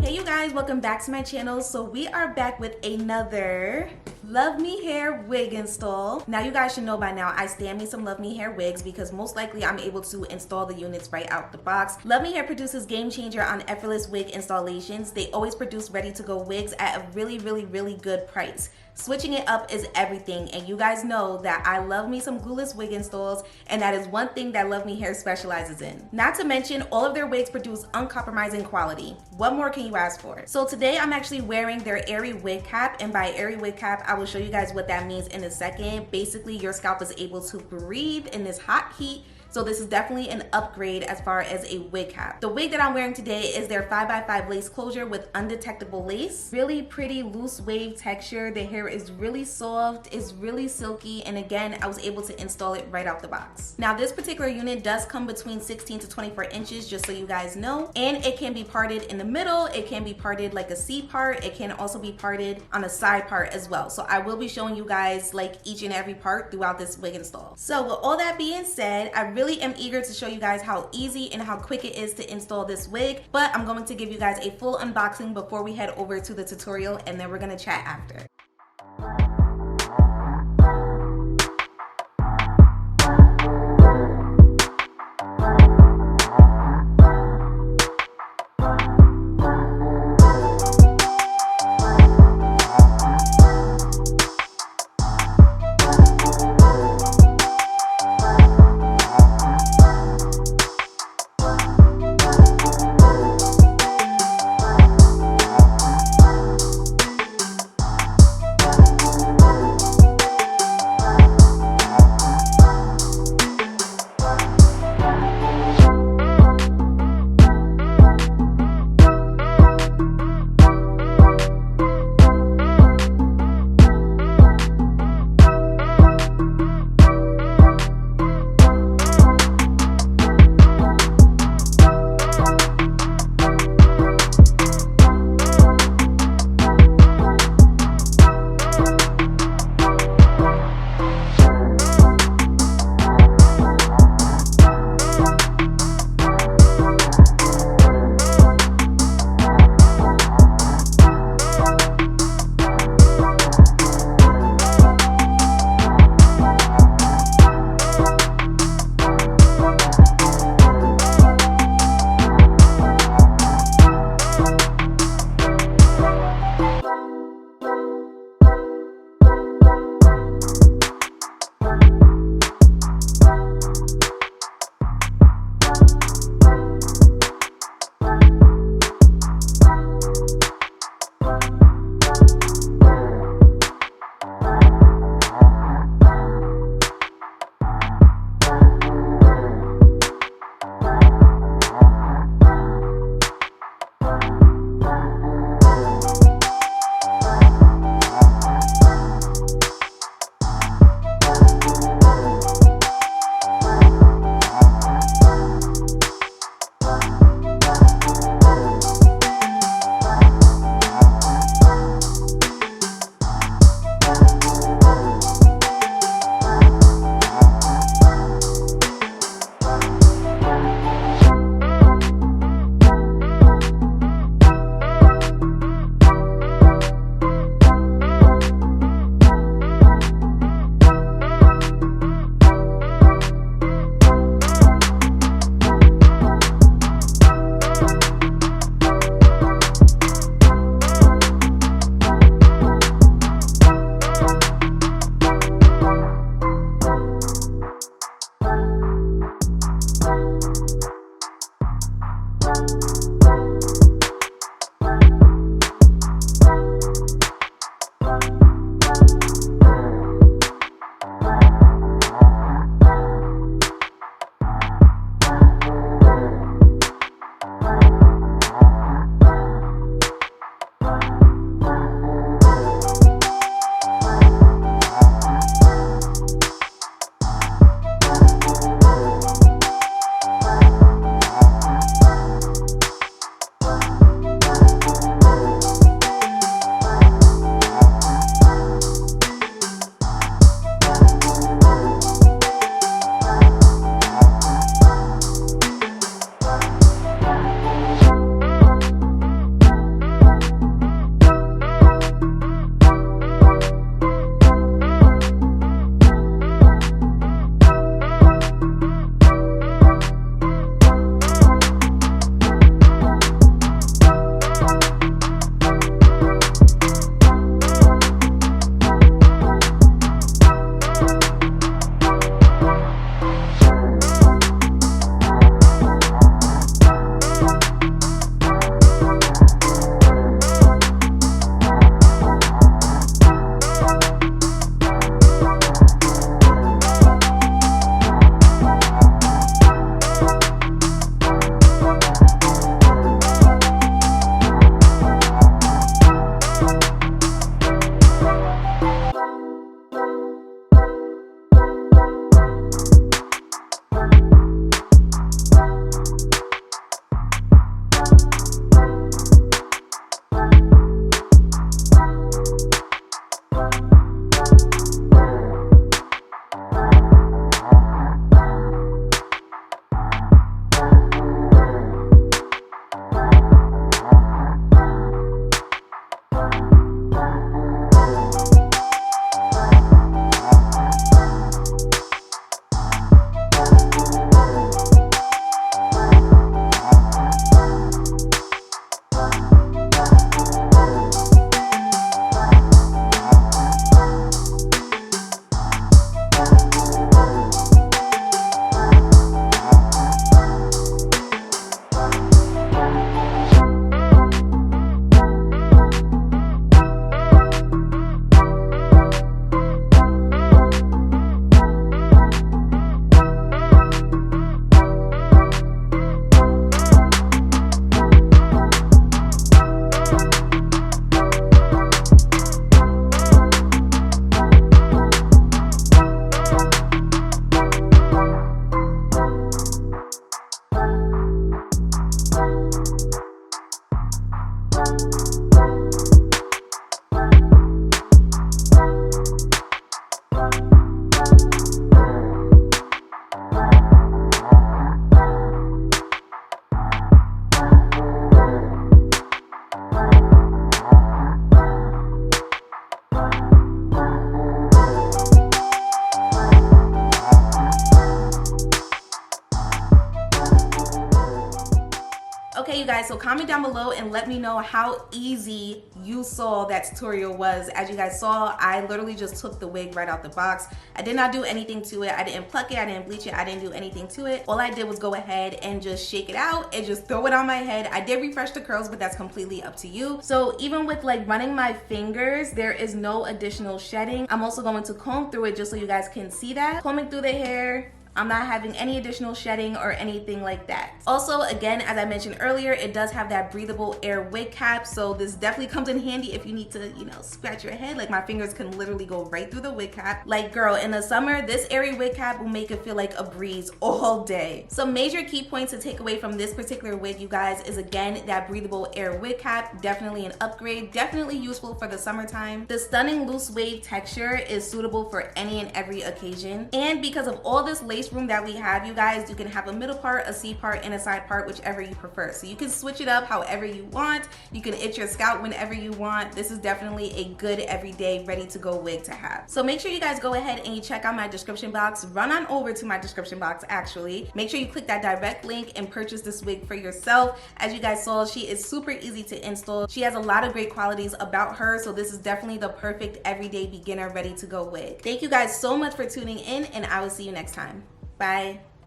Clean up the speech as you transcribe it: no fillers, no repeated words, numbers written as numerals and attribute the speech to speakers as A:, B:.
A: Hey you guys, welcome back to my channel. So we are back with another Luvme hair wig install. Now you guys should know by now I stand me some Luvme hair wigs because most likely I'm able to install the units right out the box. Luvme hair produces game changer on effortless wig installations. They always produce ready to go wigs at a really good price. Switching it up is everything, and you guys know that I love me some glueless wig installs, and that is one thing that Luvme hair specializes in. Not to mention, all of their wigs produce uncompromising quality. What more can you ask for? So today I'm actually wearing their airy wig cap, and by airy wig cap, I will show you guys what that means in a second. Basically, your scalp is able to breathe in this hot heat. So this is definitely an upgrade as far as a wig cap. The wig that I'm wearing today is their 5x5 lace closure with undetectable lace. Really pretty loose wave texture. The hair is really soft, it's really silky, and again, I was able to install it right out the box. Now this particular unit does come between 16 to 24 inches, just so you guys know, and it can be parted in the middle, it can be parted like a C part, it can also be parted on a side part as well. So I will be showing you guys like each and every part throughout this wig install. So with all that being said, I really am eager to show you guys how easy and how quick it is to install this wig, but I'm going to give you guys a full unboxing before we head over to the tutorial, and then we're gonna chat after. Okay, you guys, so comment down below and let me know how easy you saw that tutorial was. As you guys saw, I literally just took the wig right out the box. I did not do anything to it. I didn't pluck it, I didn't bleach it, I didn't do anything to it. All I did was go ahead and just shake it out and just throw it on my head. I did refresh the curls, but that's completely up to you. So even with like running my fingers, there is no additional shedding. I'm also going to comb through it just so you guys can see that. Combing through the hair, I'm not having any additional shedding or anything like that. Also, again, as I mentioned earlier, it does have that breathable air wig cap, so this definitely comes in handy if you need to, you know, scratch your head. Like, my fingers can literally go right through the wig cap. Like, girl, in the summer, this airy wig cap will make it feel like a breeze all day. Some major key points to take away from this particular wig, you guys, is again, that breathable air wig cap. Definitely an upgrade, definitely useful for the summertime. The stunning loose wave texture is suitable for any and every occasion. And because of all this lace room that we have, you guys, you can have a middle part, a C part, and a side part, whichever you prefer. So you can switch it up however you want. You can itch your scalp whenever you want. This is definitely a good everyday ready to go wig to have. So make sure you guys go ahead and you check out my description box. Run on over to my description box actually. Make sure you click that direct link and purchase this wig for yourself. As you guys saw, she is super easy to install. She has a lot of great qualities about her, so this is definitely the perfect everyday beginner ready to go wig. Thank you guys so much for tuning in, and I will see you next time. Bye.